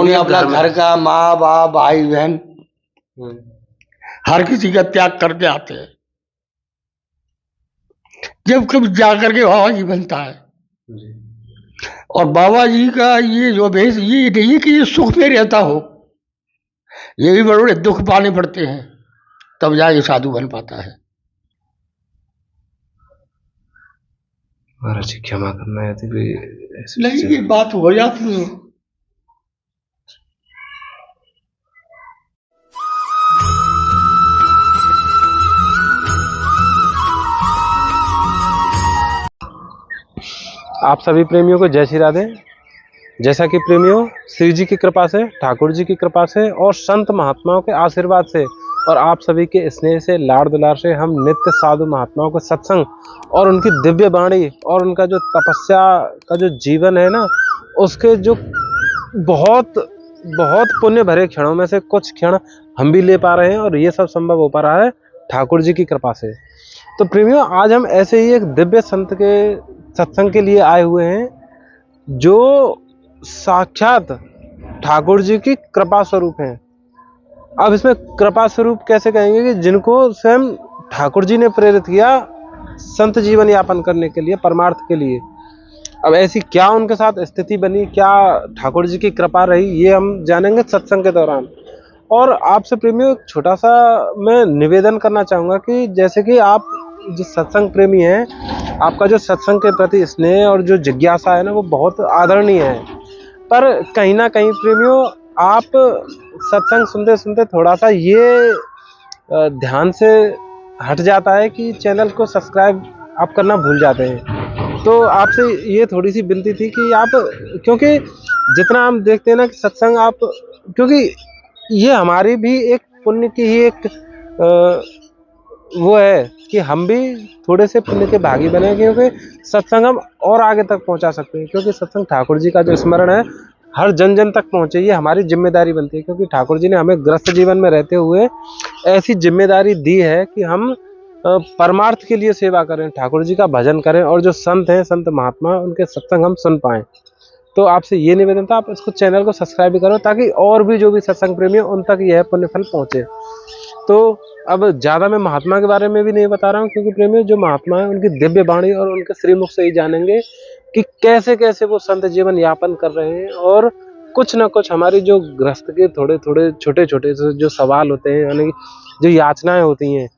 उन्होंने अपना घर का, माँ बाप, भाई बहन, हर किसी का त्याग करके आते हैं, जब कभी जाकर के बाबा जी बनता है। और बाबा जी का ये जो भेष, ये नहीं कि ये सुख में रहता हो, ये भी बड़े बड़े दुख पाने पड़ते हैं, तब जाके साधु बन पाता है। महाराज जी क्षमा करना है, नहीं, ये बात हो जाती है। आप सभी प्रेमियों को जय श्री राधे। जैसा कि प्रेमियों, श्री जी की कृपा से, ठाकुर जी की कृपा से और संत महात्माओं के आशीर्वाद से और आप सभी के स्नेह से, लाड़ दुलार से हम नित्य साधु महात्माओं के सत्संग और उनकी दिव्य वाणी और उनका जो तपस्या का जो जीवन है ना, उसके जो बहुत बहुत पुण्य भरे क्षणों में से कुछ क्षण हम भी ले पा रहे हैं, और ये सब संभव हो पा रहा है ठाकुर जी की कृपा से। तो प्रेमियों, आज हम ऐसे ही एक दिव्य संत के सत्संग के लिए आए हुए हैं, जो साक्षात ठाकुर जी की कृपा स्वरूप हैं। अब इसमें कृपा स्वरूप कैसे कहेंगे कि जिनको स्वयं ठाकुर जी ने प्रेरित किया संत जीवन यापन करने के लिए, परमार्थ के लिए। अब ऐसी क्या उनके साथ स्थिति बनी, क्या ठाकुर जी की कृपा रही, ये हम जानेंगे सत्संग के दौरान। और आपसे प्रेमियों एक छोटा सा मैं निवेदन करना चाहूँगा कि जैसे कि आप जो सत्संग प्रेमी हैं, आपका जो सत्संग के प्रति स्नेह और जो जिज्ञासा है ना, वो बहुत आदरणीय है। पर कहीं ना कहीं प्रेमियों, आप सत्संग सुनते सुनते थोड़ा सा ये ध्यान से हट जाता है कि चैनल को सब्सक्राइब आप करना भूल जाते हैं। तो आपसे ये थोड़ी सी विनती थी कि आप, क्योंकि जितना हम देखते हैं ना कि सत्संग आप, क्योंकि ये हमारी भी एक पुण्य की ही एक वो है कि हम भी थोड़े से पुण्य के भागी बने, क्योंकि सत्संग हम और आगे तक पहुंचा सकते हैं। क्योंकि सत्संग ठाकुर जी का जो स्मरण है हर जन जन तक पहुंचे, ये हमारी जिम्मेदारी बनती है। क्योंकि ठाकुर जी ने हमें ग्रस्त जीवन में रहते हुए ऐसी जिम्मेदारी दी है कि हम परमार्थ के लिए सेवा करें, ठाकुर जी का भजन करें, और जो संत हैं, संत महात्मा, उनके सत्संग हम सुन पाएं। तो आपसे ये निवेदन था, आप इसको चैनल को सब्सक्राइब भी करो, ताकि और भी जो भी सत्संग प्रेमी है उन तक यह पुण्य फल पहुंचे। तो अब ज़्यादा मैं महात्मा के बारे में भी नहीं बता रहा हूँ, क्योंकि प्रेमियों जो महात्मा है उनकी दिव्य वाणी और उनके श्रीमुख से ही जानेंगे कि कैसे कैसे वो संत जीवन यापन कर रहे हैं। और कुछ ना कुछ हमारी जो गृहस्थ के थोड़े थोड़े छोटे छोटे जो सवाल होते हैं, यानी जो याचनाएं होती हैं,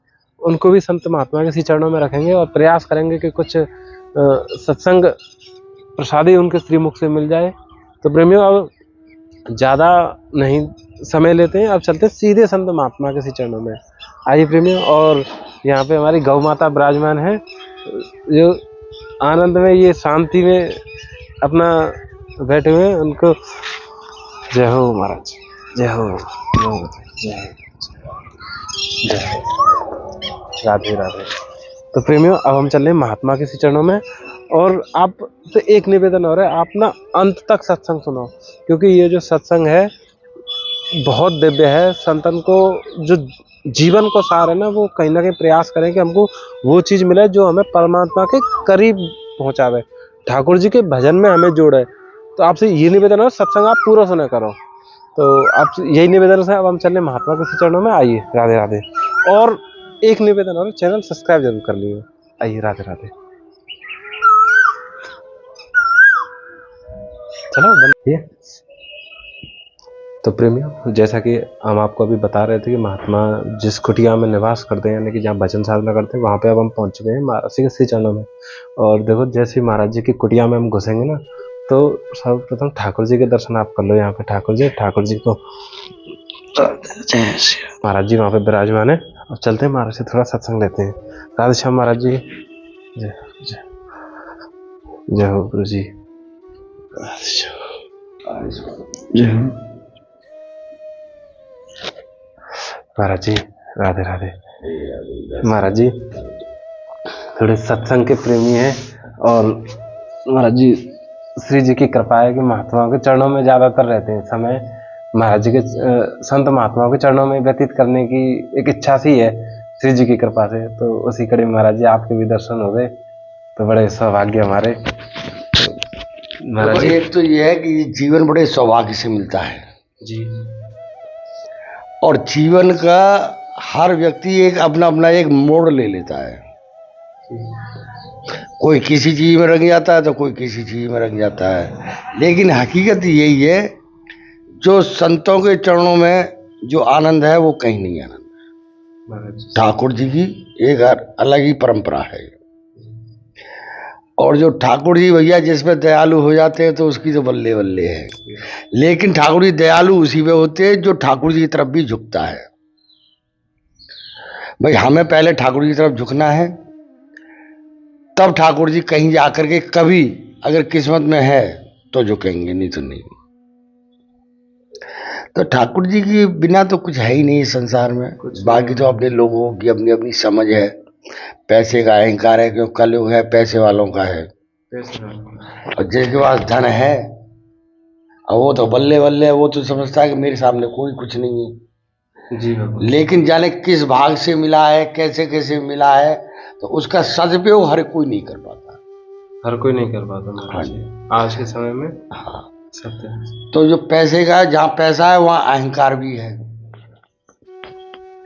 उनको भी संत महात्मा के इसी चरणों में रखेंगे और प्रयास करेंगे कि कुछ सत्संग प्रसादी उनके श्रीमुख से मिल जाए। तो प्रेमियों, अब ज़्यादा नहीं समय लेते हैं, अब चलते सीधे संत महात्मा के इसी चरणों में। आइए प्रेमियों, और यहाँ पे हमारी गौ माता विराजमान है, जो आनंद में, ये शांति में अपना बैठे हुए हैं। उनको जय हो महाराज, जय हो, जय जय, राधे राधे। तो प्रेमियों, अब हम चल रहे हैं महात्मा के चरणों में, और आप से एक निवेदन हो रहा है, आप ना अंत तक सत्संग सुनो, क्योंकि ये जो सत्संग है बहुत दिव्य है। संतन को जो जीवन को सार है ना, वो कहीं ना कहीं प्रयास करें कि हमको वो चीज़ मिले जो हमें परमात्मा के करीब पहुंचावे, ठाकुर जी के भजन में हमें जोड़े। तो आपसे ये निवेदन है, सत्संग आप पूरा सुना करो। तो आप यही निवेदन है। अब हम चल रहे महात्मा के चरणों में। आइए, राधे राधे। और एक निवेदन और, चैनल सब्सक्राइब जरूर कर लीजिए। आइए, राधे राधे। चलो बंद। तो प्रेमियों, जैसा कि हम आपको अभी बता रहे थे कि महात्मा जिस कुटिया में निवास करते हैं, यानी कि जहाँ भजन साधना करते हैं, वहाँ पे अब हम पहुँच चुके हैं महाराज के श्री चरणों में। और देखो, जैसे ही महाराज जी की कुटिया में हम घुसेंगे ना, तो सर्वप्रथम ठाकुर जी के दर्शन आप कर लो। यहाँ पे ठाकुर जी को महाराज जी वहाँ पे विराजमान है। अब चलते हैं महाराज से थोड़ा सत्संग लेते हैं। राधे श्याम महाराज जी, जय जय जय हो गुरु जी, जय हो महाराज जी, राधे राधे। महाराज जी थोड़े सत्संग के प्रेमी हैं, और महाराज जी श्री जी की कृपा है कि महात्माओं के चरणों में ज़्यादातर रहते हैं समय। महाराज जी के संत महात्माओं के चरणों में व्यतीत करने की एक इच्छा सी है श्री जी की कृपा से। तो उसी कड़ी महाराज जी आपके भी दर्शन हो गए, तो बड़े सौभाग्य हमारे। महाराज जी, एक तो ये है कि जीवन बड़े सौभाग्य से मिलता है। जी। और जीवन का हर व्यक्ति एक अपना अपना एक मोड़ ले लेता है। कोई किसी चीज में रंग जाता है तो कोई किसी चीज में रंग जाता है, लेकिन हकीकत यही है, जो संतों के चरणों में जो आनंद है वो कहीं नहीं आनंद। ठाकुर जी की एक अलग ही परंपरा है। और जो ठाकुर जी भैया जिसमें दयालु हो जाते हैं तो उसकी तो बल्ले बल्ले है। लेकिन ठाकुर जी दयालु उसी में होते हैं जो ठाकुर जी की तरफ भी झुकता है। भाई हमें पहले ठाकुर जी की तरफ झुकना है, तब ठाकुर जी कहीं जाकर के कभी अगर किस्मत में है तो झुकेंगे, नहीं तो नहीं। तो ठाकुर जी के बिना तो कुछ है ही नहीं संसार में। बाकी तो अपने लोगों की अपनी अपनी समझ है, पैसे का अहंकार है, क्योंकि कलयुग है पैसे वालों का है। और जिसके पास धन है और वो तो बल्ले बल्ले, वो तो समझता है कि मेरे सामने कोई कुछ नहीं है। जी। लेकिन जाने किस भाग से मिला है, कैसे कैसे मिला है, तो उसका सदुपयोग हर कोई नहीं कर पाता। हर कोई नहीं कर पाता। हाँ जी, आज के समय में। हाँ। सत्य। तो जो पैसे का, जहाँ पैसा है वहाँ अहंकार भी है,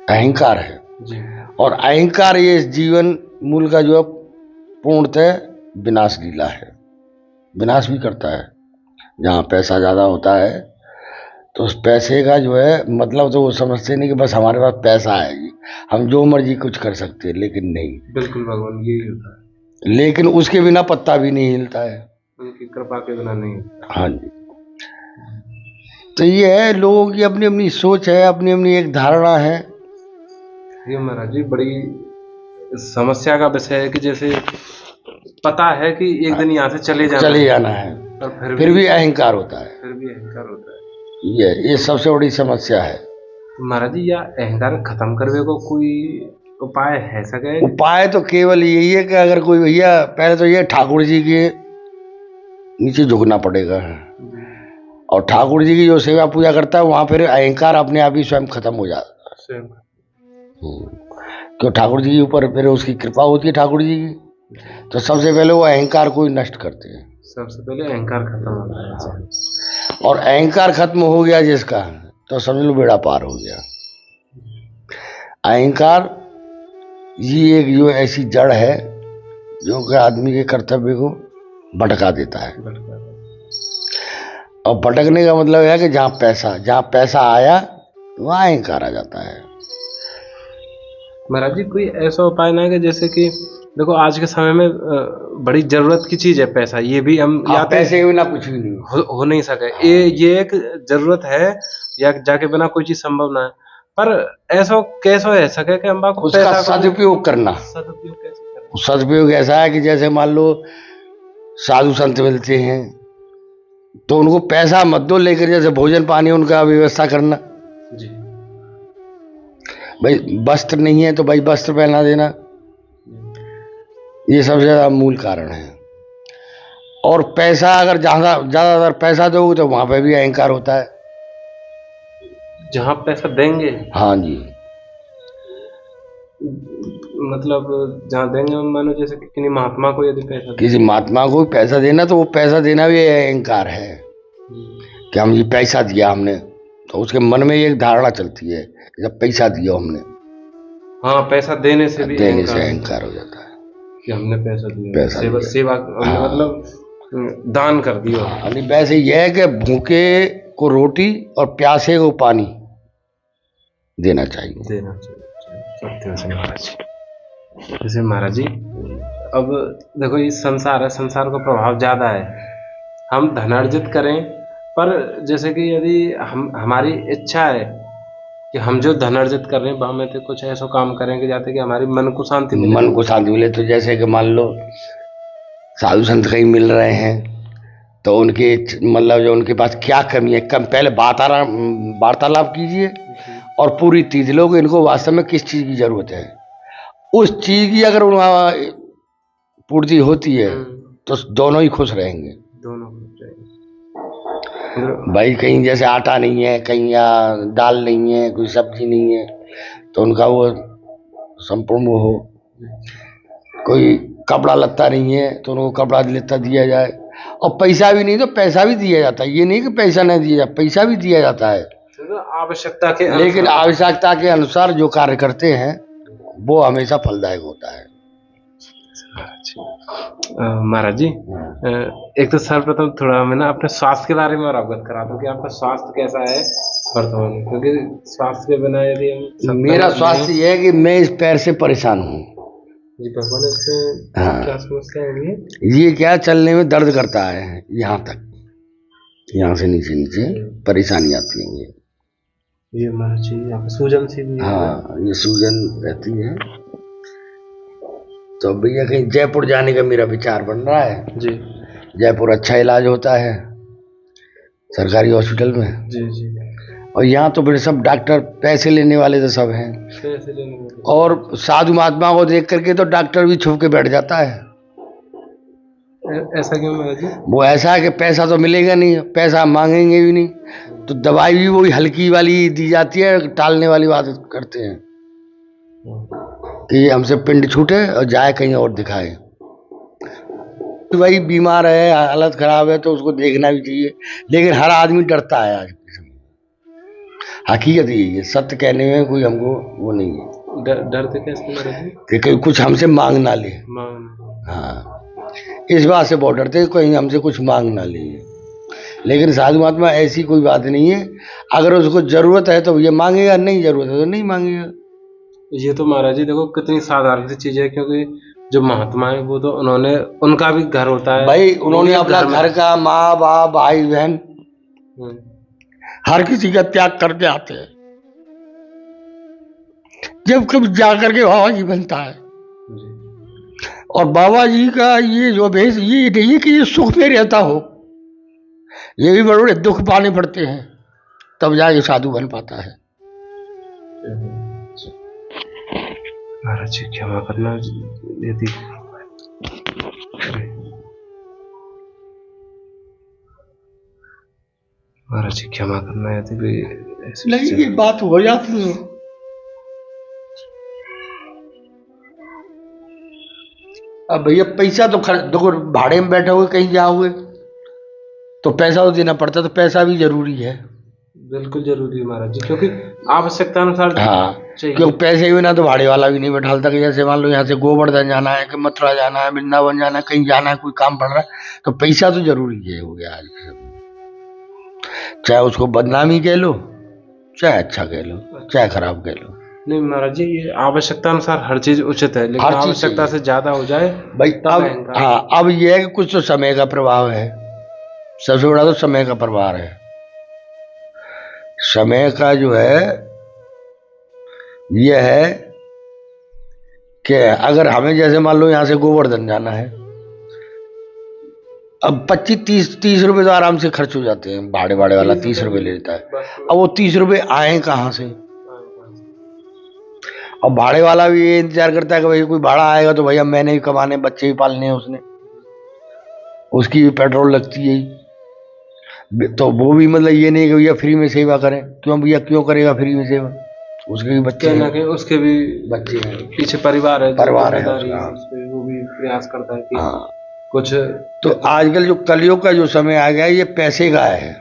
अहंकार है जी। और अहंकार ये जीवन मूल का जो पूर्णतः विनाश लीला है, विनाश भी करता है। जहाँ पैसा ज्यादा होता है तो उस पैसे का जो है मतलब तो वो समझते नहीं कि बस हमारे पास पैसा है जी, हम जो मर्जी कुछ कर सकते हैं, लेकिन नहीं। बिल्कुल भगवान, यही होता है। लेकिन उसके बिना पत्ता भी नहीं हिलता है, उनकी कृपा के बिना नहीं। हाँ जी। तो ये है, लोगों की अपनी अपनी सोच है, अपनी अपनी एक धारणा है। ये महाराज जी बड़ी समस्या का विषय है कि जैसे पता है कि एक दिन यहाँ से चले जाना है, और फिर भी अहंकार होता है। फिर भी अहंकार होता है। ये सबसे बड़ी समस्या है। महाराज जी, या अहंकार खत्म करने को कोई उपाय है सके? उपाय तो केवल यही है कि अगर कोई भैया, पहले तो ये ठाकुर जी के नीचे झुकना पड़ेगा, और ठाकुर जी की जो सेवा पूजा करता है वहां फिर अहंकार अपने आप ही स्वयं खत्म हो जाता है। क्यों ठाकुर जी के ऊपर फिर उसकी कृपा होती है ठाकुर जी की, तो सबसे पहले वो अहंकार को ही नष्ट करते हैं। सबसे पहले अहंकार खत्म होता है। और अहंकार खत्म हो गया जिसका, तो समझ लो बेड़ा पार हो गया। अहंकार ये एक जो ऐसी जड़ है जो कि आदमी के कर्तव्य को भटका देता है। और भटकने का मतलब है कि जहाँ पैसा आया वहाँ अहंकार आ जाता है। महाराज जी, कोई ऐसा उपाय ना है कि जैसे कि देखो आज के समय में बड़ी जरूरत की चीज है पैसा, ये भी हम या पैसे के बिना कुछ भी नहीं हो नहीं सके। ये एक जरूरत है, या जाके बिना कोई चीज संभव ना है। पर ऐसा कैसा है सके कि हम उसका सदुपयोग करना। सदुपयोग कैसे करना? सदुपयोग ऐसा है कि जैसे मान लो साधु संत मिलते हैं तो उनको पैसा मत दो, लेकर जैसे भोजन पानी उनका व्यवस्था करना जी। भाई वस्त्र नहीं है तो भाई वस्त्र पहना देना, ये सबसे ज्यादा मूल कारण है। और पैसा अगर ज्यादातर पैसा दोगे तो वहां पे भी अहंकार होता है। जहां पैसा देंगे, हाँ जी, मतलब जहां देंगे, मानो जैसे कि किसी महात्मा को यदि पैसा, किसी महात्मा को पैसा देना, तो वो पैसा देना भी अहंकार है कि हम ये पैसा दिया हमने, तो उसके मन में एक धारणा चलती है कि जब पैसा दिया हमने। हाँ, पैसा देने से भी अहंकार हो जाता है कि हमने पैसा दिया, सेवा मतलब दान कर दिया। वैसे यह है कि भूखे को रोटी और प्यासे को पानी देना चाहिए। सत्य से महाराज। जैसे महाराज जी, अब देखो ये संसार है, संसार का प्रभाव ज्यादा है। हम धन अर्जित करें, पर जैसे कि यदि हमारी इच्छा है कि हम जो धन अर्जित कर रहे हैं में तो कुछ ऐसा काम करेंगे जाते कि हमारे मन को शांति मिले। तो जैसे कि मान लो साधु संत कहीं मिल रहे हैं तो उनके मतलब जो उनके पास क्या कमी है, पहले वार्तालाप कीजिए और पूरी तीज लो कि इनको वास्तव में किस चीज की जरूरत है। उस चीज की अगर पूर्ति होती है तो दोनों ही खुश रहेंगे। भाई कहीं जैसे आटा नहीं है, कहीं या दाल नहीं है, कोई सब्जी नहीं है, तो उनका वो संपूर्ण हो। कोई कपड़ा लत्ता नहीं है तो उनको कपड़ा लत्ता दिया जाए। और पैसा भी नहीं तो पैसा भी दिया जाता है, ये नहीं कि पैसा नहीं दिया जाता, पैसा भी दिया जाता है, तो आवश्यकता के लेकिन आवश्यकता के अनुसार जो कार्य करते हैं वो हमेशा फलदायक होता है। महाराज जी, एक तो सर्वप्रथम थोड़ा हमें ना अपने स्वास्थ्य के बारे में और अवगत करा दो कि आपका स्वास्थ्य कैसा है वर्तमान में, क्योंकि स्वास्थ्य के बिना यदि हम मेरा स्वास्थ्य ये है कि मैं इस पैर से परेशान हूँ जी भगवान, इसमें हाँ। क्या समस्या होगी? ये क्या चलने में दर्द करता है, यहाँ तक, यहाँ से नीचे नीचे परेशानी आती है। ये महाराज जी यहाँ पे सूजन सी भी हाँ, ये सूजन रहती है। तो भैया कहीं जयपुर जाने का मेरा विचार बन रहा है जी। जयपुर अच्छा इलाज होता है सरकारी हॉस्पिटल में जी जी। और यहाँ तो बड़े सब डॉक्टर पैसे लेने वाले तो सब हैं, पैसे लेने वाले। और साधु महात्मा को देख करके तो डॉक्टर भी छुप के बैठ जाता है। ऐसा क्यों महाराज जी? वो ऐसा है कि पैसा तो मिलेगा नहीं, पैसा मांगेंगे भी नहीं, तो दवाई भी वही हल्की वाली दी जाती है, टालने वाली बात करते हैं कि ये हमसे पिंड छूटे और जाए कहीं और दिखाए। भाई बीमार है, हालत खराब है तो उसको देखना भी चाहिए, लेकिन हर आदमी डरता है आज के समय। हकीकत यही है, सत्य कहने में कोई हमको वो नहीं है। डरते कैसे महाराज जी? कि कहीं कुछ हमसे मांग ना ले। हाँ, इस बात से बहुत डरते कहीं हमसे कुछ मांग ना ले। लेकिन साधु महात्मा ऐसी कोई बात नहीं है, अगर उसको जरूरत है तो ये मांगेगा, नहीं जरूरत है तो नहीं मांगेगा। ये तो महाराज जी देखो कितनी साधारण सी चीज है, क्योंकि जो महात्मा है वो तो उनका भी घर होता है भाई, उन्होंने अपना घर का, माँ बाप, भाई बहन, हर किसी का त्याग करके आते हैं, जब कभी जा करके बाबा जी बनता है। और बाबा जी का ये जो भेष, ये नहीं कि ये सुख में रहता हो, ये भी बड़े बड़े दुख पाने पड़ते हैं तब जाके साधु बन पाता है। महाराज जी क्षमा करना यदि महाराज जी क्षमा करना यदि भी नहीं, ये बात हो जाती है। अब भैया पैसा तो देखो, भाड़े में बैठे हुए कहीं जाओगे तो पैसा तो देना पड़ता, तो पैसा भी जरूरी है। बिल्कुल जरूरी है महाराज जी, क्योंकि आवश्यकता अनुसार हाँ, क्योंकि पैसे भी ना तो भाड़े वाला भी नहीं बैठालता। कि जैसे मान लो यहाँ से गोवर्धन जाना है, कि मथुरा जाना है, वृंदावन जाना है, कहीं जाना है, कोई काम पड़ रहा है, तो पैसा तो जरूरी है हो गया आज के समय। चाहे उसको बदनामी कह लो, चाहे अच्छा कह लो, चाहे खराब कह लो। नहीं महाराज जी, ये आवश्यकता अनुसार हर चीज उचित है, लेकिन आवश्यकता से ज्यादा हो जाए भाई अब, हाँ, अब ये है कि कुछ तो समय का प्रभाव है, सबसे बड़ा तो समय का प्रभाव है। समय का जो है ये है कि अगर हमें जैसे मान लो यहाँ से गोवर्धन जाना है, अब 25-30 रुपए तो आराम से खर्च हो जाते हैं, भाड़े वाला 30 रुपए ले लेता है। अब वो 30 रुपए आए कहाँ से? अब भाड़े वाला भी ये इंतजार करता है कि भाई कोई भाड़ा आएगा तो भैया मैंने भी कमाने, बच्चे भी पालने हैं, उसने, उसकी भी पेट्रोल लगती है, तो वो भी मतलब ये नहीं कि भैया फ्री में सेवा करें। क्यों भैया, क्यों करेगा फ्री में सेवा? उसके भी बच्चे हैं, उसके भी बच्चे हैं, पीछे परिवार है, वो भी प्रयास करता है कि हाँ कुछ। तो आजकल जो कलयुग का जो समय आ गया है, ये पैसे का है।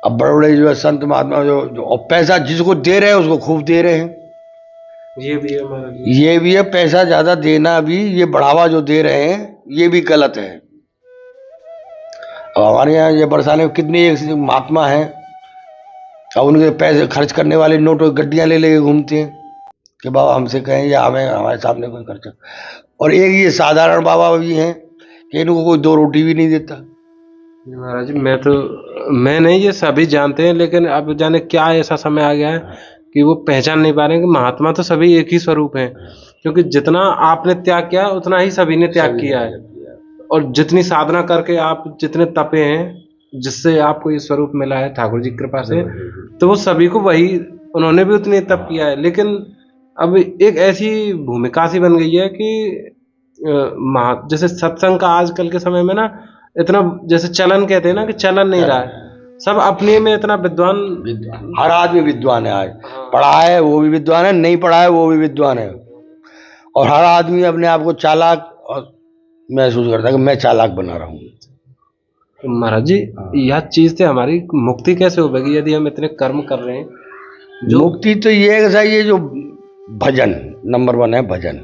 अब बड़े बड़े जो है संत महात्मा जो और पैसा जिसको दे रहे हैं उसको खूब दे रहे हैं। ये भी है, ये भी है, पैसा ज्यादा देना भी, ये बढ़ावा जो दे रहे हैं ये भी गलत है। अब हमारे यहाँ ये बरसाने में कितने एक महात्मा हैं, अब उनके पैसे खर्च करने वाले नोट गड्डियां ले लेके घूमते हैं कि बाबा हमसे कहें या हमें हमारे सामने कोई खर्चा। और एक ये साधारण बाबा भी हैं कि इनको कोई 2 रोटी भी नहीं देता। महाराज मैं नहीं, ये सभी जानते हैं, लेकिन अब जाने क्या ऐसा समय आ गया है कि वो पहचान नहीं पा रहे हैं कि महात्मा तो सभी एक ही स्वरूप हैं, क्योंकि जितना आपने त्याग किया उतना ही सभी ने त्याग किया है। और जितनी साधना करके आप जितने तपे हैं, जिससे आपको ये स्वरूप मिला है ठाकुर जी की कृपा से, तो वो सभी को वही, उन्होंने भी उतनी तप किया है। लेकिन अब एक ऐसी भूमिका सी बन गई है कि जैसे सत्संग का आजकल के समय में ना इतना, जैसे चलन कहते हैं ना कि चलन नहीं रहा है, सब अपने में इतना विद्वान, हर आदमी विद्वान है आज। पढ़ा है वो भी विद्वान है, नहीं पढ़ा है वो भी विद्वान है, और हर आदमी अपने आप को चालाक और महसूस करता कि मैं चालाक बना रहा हूँ। तो महाराज जी यह चीज से हमारी मुक्ति कैसे होगी यदि हम इतने कर्म कर रहे हैं? जो मुक्ति तो ये है कि साहब, ये जो भजन नंबर 1 है, भजन।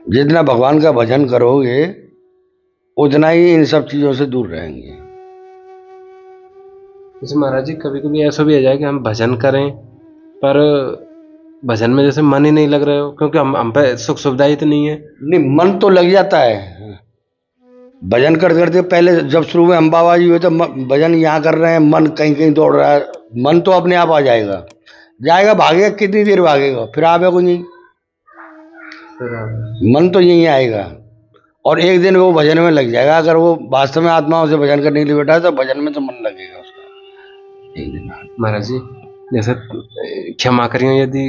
जितना भगवान का भजन करोगे उतना ही इन सब चीजों से दूर रहेंगे। जैसे महाराज जी कभी कभी ऐसा भी आ जाए कि हम भजन करें पर भजन में जैसे मन ही नहीं लग रहा हो, क्योंकि हम पे सुख सुविधा ही तो नहीं है। नहीं, मन तो लग जाता है भजन करते करते। पहले जब शुरू में हम बाबा जी हुए तो भजन यहाँ कर रहे हैं, मन कहीं कहीं दौड़ रहा है, मन तो अपने आप आ जाएगा, जाएगा, भागेगा, कितनी देर भागेगा, फिर आवेगा नहीं, मन तो यहीं आएगा। और एक दिन वो भजन में लग जाएगा। अगर वो वास्तव में आत्माओं से भजन करने के लिए बैठा है तो भजन में तो मन लगेगा उसका एक दिन। महाराज जी जैसे क्षमा करिए यदि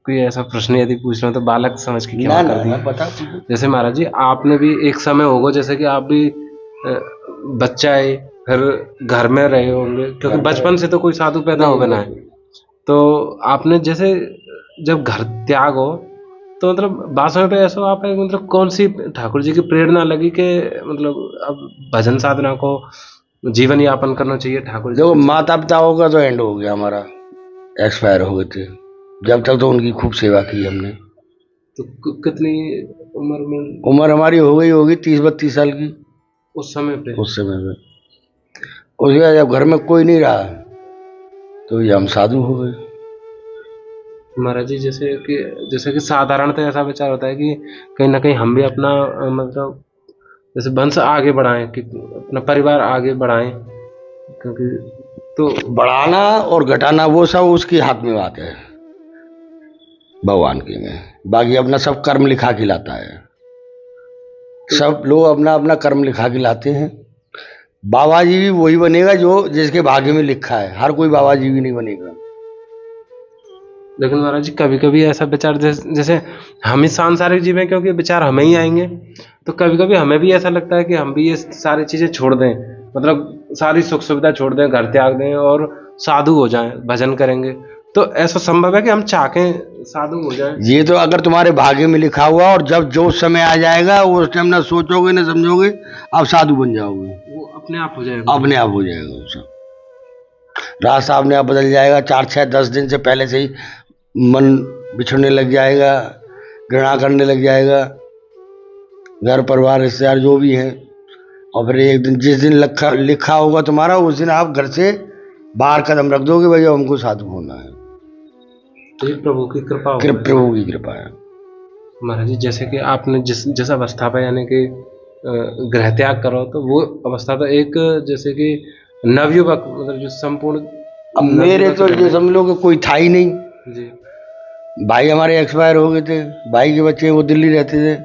कोई ऐसा प्रश्न यदि पूछ रहा हूं तो बालक समझ के क्षमा कर दिए। बता। जैसे महाराज जी आपने भी एक समय होगा जैसे कि आप भी बच्चा है, फिर घर में रहे होंगे, क्योंकि बचपन से तो कोई साधु पैदा हो बना है। तो आपने जैसे जब घर त्याग हो तो मतलब बासों पे ऐसा आप मतलब कौन सी ठाकुर जी की प्रेरणा लगी कि मतलब अब भजन साधना को जीवन यापन करना चाहिए ठाकुर जी? देखो, माता पिताओं का तो एंड हो गया, हमारा एक्सपायर हो गए थे। जब तक तो उनकी खूब सेवा की हमने। तो कितनी उम्र में? उम्र हमारी हो गई होगी 30-32 साल की उस समय पे? उस समय में। उसके बाद जब घर में कोई नहीं रहा तो ये हम साधु हो गए। महाराज जी जैसे कि साधारणतः ऐसा विचार होता है कि कहीं ना कहीं हम भी अपना मतलब जैसे वंश आगे बढ़ाएं, कि अपना परिवार आगे बढ़ाएं, क्योंकि तो बढ़ाना और घटाना वो सब उसके हाथ में बात है, भगवान के में। बाकी अपना सब कर्म लिखा के लाता है। सब लोग अपना अपना कर्म लिखा के लाते हैं। बाबा जी भी वही बनेगा जो जिसके भाग्य में लिखा है। हर कोई बाबा जी भी नहीं बनेगा। लेकिन महाराज जी कभी कभी ऐसा विचार जैसे हम ही सांसारिक जीव हैं, क्योंकि विचार हमें ही आएंगे, तो कभी कभी हमें भी ऐसा लगता है कि हम भी ये सारी चीजें छोड़ दें, मतलब सारी सुख सुविधा छोड़ दें, घर त्याग दें और साधु हो जाएं, भजन करेंगे। तो ऐसा संभव है कि हम चाहें साधु हो जाएं? ये तो अगर तुम्हारे भाग्य में लिखा हुआ, और जब जो समय आ जाएगा उस टाइम ना सोचोगे ना समझोगे, आप साधु बन जाओगे। वो अपने आप हो जाएगा? अपने आप हो जाएगा। वो सब रास्ता अपने आप बदल जाएगा। 4-6-10 दिन से पहले से ही मन बिछड़ने लग जाएगा, घृणा करने लग जाएगा, घर परिवार रिश्तेदार जो भी हैं। और फिर एक दिन जिस दिन लिखा होगा तुम्हारा, उस दिन आप घर से बाहर कदम रख दोगे, भैया हमको साधु होना है। तो ये प्रभु की कृपा हो, प्रभु की कृपा है। महाराज जी जैसे कि आपने जिस अवस्था पर यानी कि गृह त्याग करो, तो वो अवस्था तो एक जैसे कि नवयुवक मतलब जो संपूर्ण। अब मेरे तो ये समझ लो कि कोई था ही नहीं जी। भाई हमारे एक्सपायर हो गए थे। भाई के बच्चे वो दिल्ली रहते थे,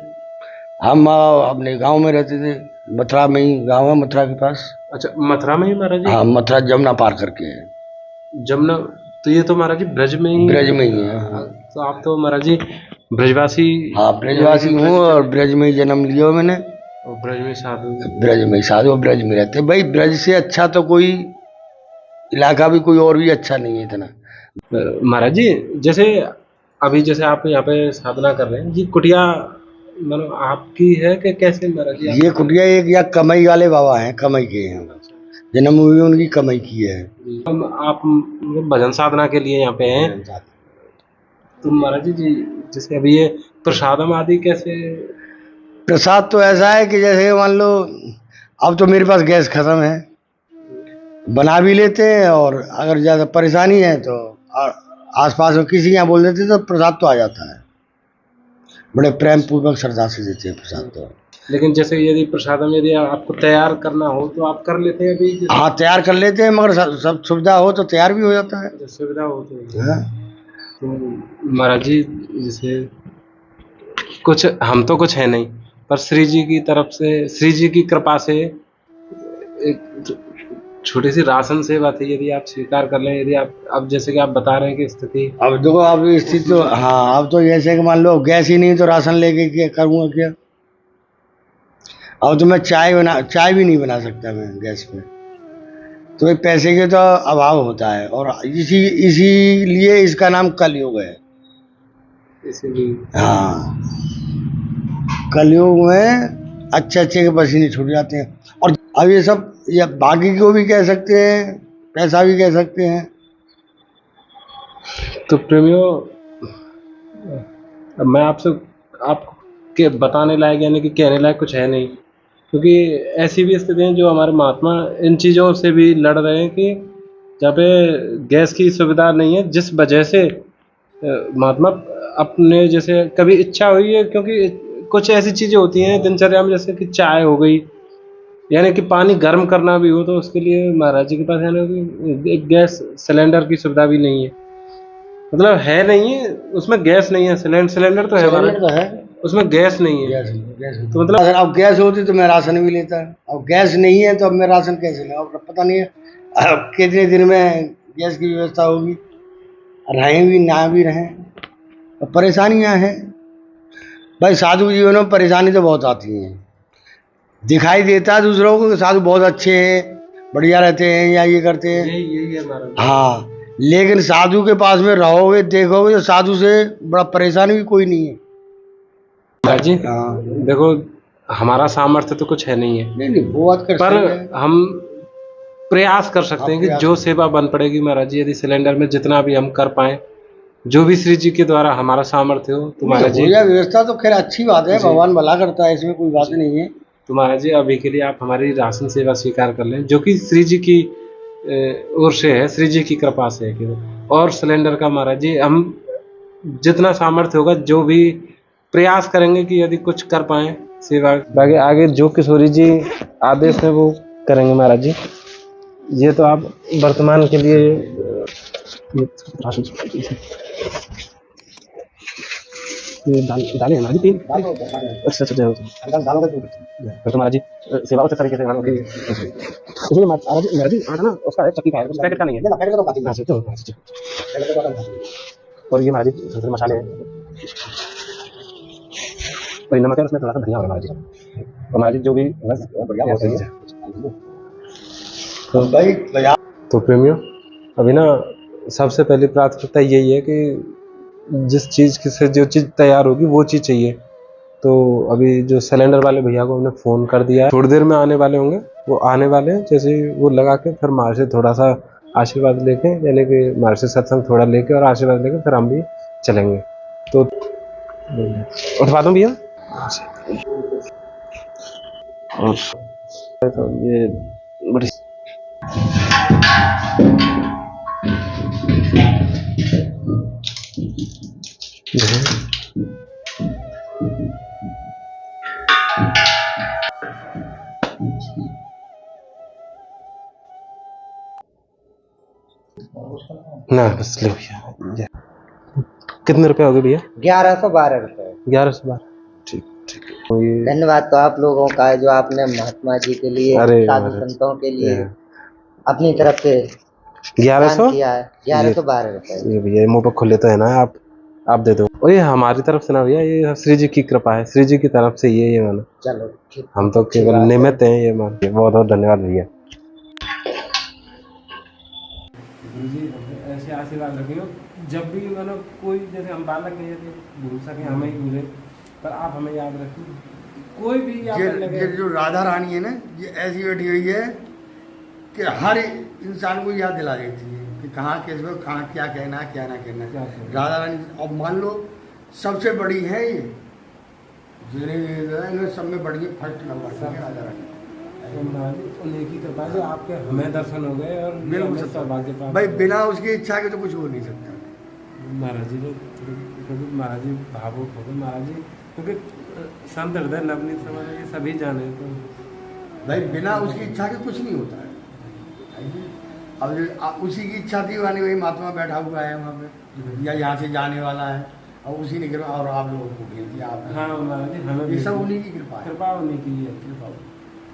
हम अपने गांव में रहते थे। मथुरा में ही गांव है, मथुरा के पास। अच्छा, मथुरा में ही महाराज जी? हाँ, मथुरा जमुना पार करके है। जमुना, तो ये तो महाराज जी ब्रज में ही? ब्रज में ही है। तो आप तो महाराज जी ब्रजवासी? हाँ, ब्रजवासी हूँ और ब्रज में ही जन्म लिया मैंने। और ब्रज में साधु? ब्रज में ही साधु, ब्रज में रहते भाई। ब्रज से अच्छा तो कोई इलाका भी कोई और भी अच्छा नहीं है इतना। महाराज जी जैसे अभी जैसे आप यहाँ पे साधना कर रहे हैं, ये कुटिया मतलब आपकी है कि कैसे महाराज जी? ये कुटिया एक या कमाई वाले बाबा हैं, कमाई के हैं, जन्म हुई उनकी कमाई की है। हम आप भजन साधना के लिए यहाँ पे हैं, तो महाराज जी जैसे अभी ये प्रसादम आदि कैसे? प्रसाद तो ऐसा है कि जैसे मान लो अब तो मेरे पास गैस खत्म है, बना भी लेते हैं, और अगर ज़्यादा परेशानी है तो आसपास में किसी यहाँ बोल देते तो प्रसाद तो आ जाता है। बड़े प्रेम पूर्वक श्रद्धा से देते हैं प्रसाद तो। लेकिन जैसे यदि प्रसादम यदि आपको तैयार करना हो तो आप कर लेते हैं अभी? हाँ, तैयार कर लेते हैं, मगर सब सुविधा हो तो तैयार भी हो जाता है। सुविधा हो तो। हाँ। तो महाराज जी जैसे कुछ हम तो कुछ है नहीं, पर श्री जी की तरफ से, श्री जी की कृपा से एक छोटी सी राशन सेवा थी, यदि आप स्वीकार कर लें। यदि आप अब जैसे कि आप बता रहे हैं कि स्थिति अब देखो, अब स्थिति तो हाँ, अब तो जैसे कि मान लो गैस ही नहीं तो राशन लेके क्या करूँगा क्या। अब तो मैं चाय भी नहीं बना सकता मैं गैस पे। तो भाई पैसे के तो अभाव होता है, और इसीलिए इसका नाम कलयुग है। इसीलिए हाँ, कलयुग में अच्छे के पसीने छूट जाते हैं। और अब ये सब ये भागी को भी कह सकते हैं, पैसा भी कह सकते हैं। तो प्रेमियों, अब मैं आपके बताने लायक यानी कि कहने लायक कुछ है नहीं, क्योंकि ऐसी भी स्थिति है जो हमारे महात्मा इन चीज़ों से भी लड़ रहे हैं कि जहाँ पे गैस की सुविधा नहीं है, जिस वजह से महात्मा अपने जैसे कभी इच्छा हुई है, क्योंकि कुछ ऐसी चीज़ें होती हैं दिनचर्या में जैसे कि चाय हो गई, यानी कि पानी गर्म करना भी हो तो उसके लिए महाराज जी के पास यानी कि एक गैस सिलेंडर की सुविधा भी नहीं है, मतलब है नहीं है, उसमें गैस नहीं है। सिलेंडर तो है हमारा, तो है, उसमें गैस नहीं है। तो मतलब अगर अब गैस होती तो मैं राशन भी लेता। अब गैस नहीं है तो अब मैं राशन कैसे लूँ? अब पता नहीं है अब कितने दिन में गैस की व्यवस्था होगी, रहें भी ना भी रहें, तो परेशानियां हैं भाई। साधु जीवन में परेशानी तो बहुत आती है। दिखाई देता है दूसरों को कि साधु बहुत अच्छे हैं, बढ़िया रहते हैं या ये करते हैं, यही है हमारा। हाँ, लेकिन साधु के पास में रहोगे देखोगे तो साधु से बड़ा परेशानी भी कोई नहीं है। महाराज जी हाँ, देखो, हमारा सामर्थ्य तो कुछ है नहीं है, नहीं वो बात कर पर सकते हैं। हम प्रयास कर सकते हैं कि प्रयास जो सेवा बन पड़ेगी महाराज जी, यदि सिलेंडर में जितना भी हम कर पाए, जो भी श्री जी के द्वारा हमारा सामर्थ्य हो, तो महाराज जी व्यवस्था तो खैर अच्छी बात है, भगवान भला करता है, इसमें कोई बात नहीं है। तो महाराज जी अभी के लिए आप हमारी राशन सेवा स्वीकार कर लें, जो कि श्री जी की ओर से है, श्री जी की कृपा से है केवल। और सिलेंडर का महाराज जी हम जितना सामर्थ्य होगा, जो भी प्रयास करेंगे कि यदि कुछ कर पाए सेवा, बाकी आगे जो किशोरी जी आदेश है वो करेंगे महाराज जी। ये तो आप वर्तमान के लिए डाले महाराज जी, तेल। अच्छा फिर तो महाराज जी सेवा उचित तरीके से इसलिए महाराज जी आटा ना उसका एक चक्की का है, पैकेट का नहीं है। और ये महाराज जी मसाले हैं, और नमक है उसमें थोड़ा सा धनिया होगा महाराज जी, और महाराज जी जो भी बस बढ़िया होता है। तो भाई तो प्रेमियों, अभी ना सबसे पहली प्राथमिकता यही है कि जिस चीज़ से जो चीज़ तैयार होगी वो चीज़ चाहिए। तो अभी जो सिलेंडर वाले भैया को हमने फ़ोन कर दिया है, थोड़ी देर में आने वाले होंगे, वो आने वाले हैं। जैसे वो लगा के फिर मार से थोड़ा सा आशीर्वाद लेके, यानी कि मार से सत्संग थोड़ा लेके और आशीर्वाद लेके फिर हम भी चलेंगे। तो उठवा दूँ भैया, तो ये बड़ी ना बस लो भैया। कितने रुपए हो गए भैया? 1112 रुपए। 1112, ठीक ठीक। धन्यवाद तो आप लोगों का है जो आपने महात्मा जी के लिए, साधु संतों के लिए अपनी तरफ से 1100 किया है। 1112 रुपए। ये भैया मुँह पर खुले तो है ना, आप दे दो। और ये हमारी तरफ से ना भैया, ये श्री जी की कृपा है, श्री जी की तरफ से ये मानो। चलो ठीक, हम तो केवल निमित्त हैं, ये मान। बहुत बहुत धन्यवाद भैया। ऐसे आशीर्वाद रखियो, जब भी मतलब कोई जैसे हम बालक हैं, यदि भूल सके हमें ही भूले, पर आप हमें याद रखिए। कोई भी ये जो राधा रानी है ना, ये ऐसी बैठी हुई है कि हर इंसान को याद दिला देती है कि कहाँ किस वक्त कहाँ क्या कहना है क्या ना कहना है। राधा रानी अब मान लो सबसे बड़ी है ये, जिन्हें सब में बड़ी फर्स्ट नंबर है राधा रानी। उन्हीं की कृपा से आपके हमें दर्शन हो गए और सौभाग्य प्राप्त भाई, बिना उसकी इच्छा के तो कुछ हो नहीं सकता। महाराज जी क्योंकि महाराज जी भावुक हो गए महाराज जी, क्योंकि संत हृदय नवनीत समाज ये सभी जाने। तो भाई बिना उसकी इच्छा के कुछ नहीं होता है। अब उसी की इच्छा थी, वानी वही महात्मा बैठा हुआ है वहाँ पे, या यहाँ से जाने वाला है, और उसी ने कृपा और आप लोगों को भेज दिया आपने। हाँ महाराज जी, हमें ये सब उन्हीं की कृपा है। कृपा उन्हीं की है, कृपा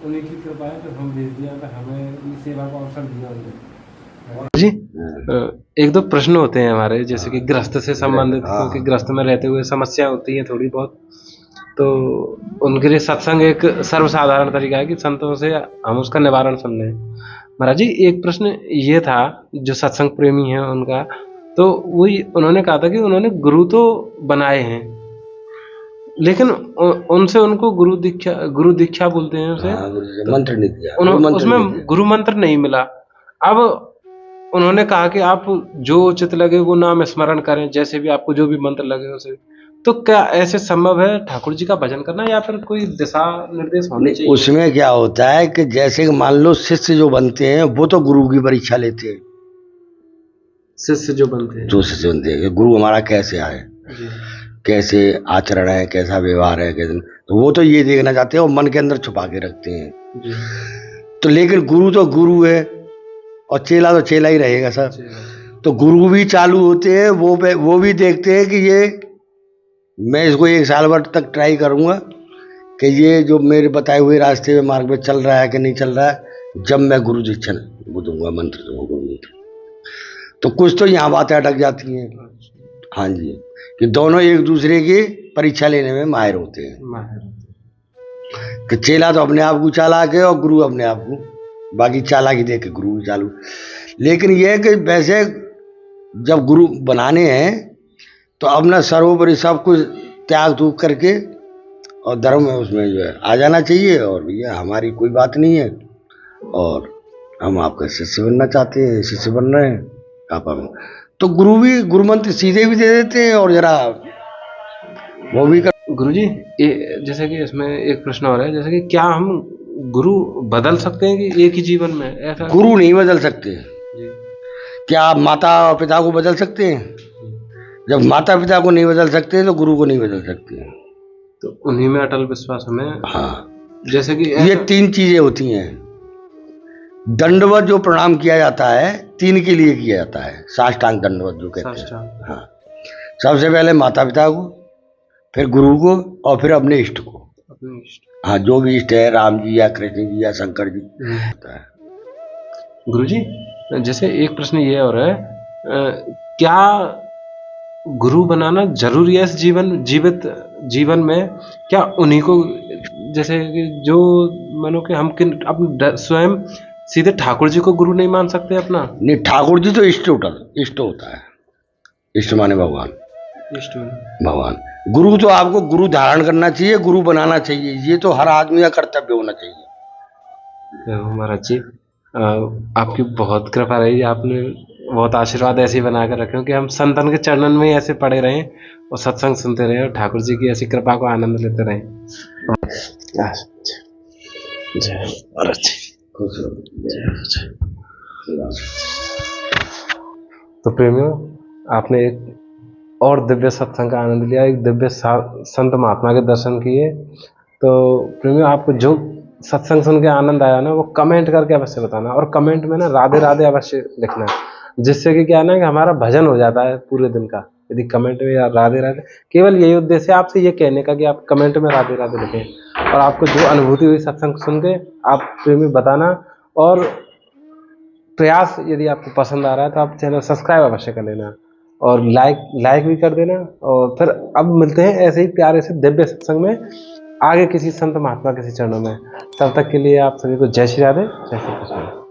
उन्हीं की कृपा है, तो हम भेज दिया, तो हमें इस सेवा का अवसर दिया उन्होंने जी। एक दो प्रश्न होते हैं हमारे, जैसे कि ग्रस्त से संबंधित, क्योंकि ग्रस्त में रहते हुए समस्या होती है थोड़ी बहुत, तो उनके लिए सत्संग एक सर्वसाधारण तरीका है कि संतों से हम उसका निवारण सुन लें। महाराज जी एक प्रश्न ये था, जो सत्संग प्रेमी हैं उनका, तो वही उन्होंने कहा था कि उन्होंने गुरु तो बनाए हैं, लेकिन उनसे उनको गुरु दीक्षा बोलते हैं उसे। हाँ, मंत्र नहीं दिया, उसमें गुरु मंत्र नहीं मिला। अब उन्होंने कहा कि आप जो उचित लगे वो नाम स्मरण करें, जैसे भी आपको जो भी मंत्र लगे उसे। तो क्या ऐसे संभव है ठाकुर जी का भजन करना, या फिर कोई दिशा निर्देश होने चाहिए? उसमें क्या होता है कि जैसे कि मान लो शिष्य जो बनते हैं वो तो गुरु की परीक्षा लेते हैं। शिष्य जो बनते हैं, जो शिष्य बनते हैं, गुरु हमारा कैसे आए, कैसे आचरण है, कैसा व्यवहार है, कैसे, तो वो तो ये देखना चाहते हैं और मन के अंदर छुपा के रखते हैं। तो लेकिन गुरु तो गुरु है और चेला तो चेला ही रहेगा सर। तो गुरु भी चालू होते हैं, वो भी देखते हैं कि ये मैं इसको 1 साल भर तक ट्राई करूंगा कि ये जो मेरे बताए हुए रास्ते में मार्ग में चल रहा है कि नहीं चल रहा है। जब मैं गुरु दीक्षा दूंगा, मंत्र दूंगा, गुरु मंत्र, तो कुछ तो यहाँ बातें अटक जाती हैं। हाँ जी, कि दोनों एक दूसरे की परीक्षा लेने में माहिर होते हैं। कि चेला तो अपने आप को चालाक है और गुरु अपने आप को, बाकी चालाकी देख के गुरु चालू। लेकिन यह है कि वैसे जब गुरु बनाने हैं तो अपना सर्वोपरि सब कुछ त्याग तूग करके और धर्म में उसमें जो है आ जाना चाहिए। और भैया हमारी कोई बात नहीं है और हम आपका शिष्य बनना चाहते हैं, शिष्य बन रहे हैं आप हम। तो गुरु भी गुरु मंत्र सीधे भी दे देते हैं और जरा वो भी कर। गुरु जी, जैसे कि इसमें एक प्रश्न और है, जैसे कि क्या हम गुरु बदल सकते हैं कि एक ही जीवन में? ऐसा गुरु नहीं बदल सकते। क्या आप माता और पिता को बदल सकते हैं? जब माता पिता को नहीं बदल सकते तो गुरु को नहीं बदल सकते। तो उन्हीं में अटल विश्वास हमें। हाँ, जैसे कि ये 3 चीजें होती हैं। दंडवत जो प्रणाम किया जाता है 3 के लिए किया जाता है, साष्टांग दंडवत जो कहते हैं। हाँ, सबसे पहले माता पिता को, फिर गुरु को और फिर अपने इष्ट को। हाँ, जो भी इष्ट है, राम जी या कृष्ण जी या शंकर जी। गुरु जी, जैसे एक प्रश्न ये और है, क्या गुरु बनाना जरूरी है इस जीवित जीवन में? क्या उन्हीं को, जैसे कि जो मानो कि हम अपने स्वयं सीधे ठाकुर जी को गुरु नहीं मान सकते अपना? नहीं, ठाकुर जी तो इष्ट होता है। इष्ट माने भगवान, इष्ट भगवान। गुरु तो आपको गुरु धारण करना चाहिए, गुरु बनाना चाहिए, ये तो हर आदमी का कर्तव्य होना चाहिए। महाराज जी, आपकी बहुत कृपा रही, आपने बहुत आशीर्वाद ऐसे ही बना कर रखे कि हम संतन के चरणन में ऐसे पड़े रहें और सत्संग सुनते रहें और ठाकुर जी की ऐसी कृपा को आनंद लेते रहें। तो प्रेमियों, आपने एक और दिव्य सत्संग का आनंद लिया, एक दिव्य संत महात्मा के दर्शन किए। तो प्रेमियों, आपको जो सत्संग सुन के आनंद आया ना, वो कमेंट करके अवश्य बताना, और कमेंट में ना राधे राधे अवश्य लिखना, जिससे कि क्या है ना कि हमारा भजन हो जाता है पूरे दिन का। यदि कमेंट में राधे राधे, केवल यही उद्देश्य है आपसे ये कहने का कि आप कमेंट में राधे राधे लिखें, और आपको जो अनुभूति हुई सत्संग सुन के आप प्रेमी बताना। और प्रयास, यदि आपको पसंद आ रहा है तो आप चैनल सब्सक्राइब अवश्य कर लेना और लाइक भी कर देना। और फिर अब मिलते हैं ऐसे ही प्यारे से दिव्य सत्संग में आगे किसी संत महात्मा किसी चरणों में। तब तक के लिए आप सभी को जय श्री राधे, जय श्री कृष्ण।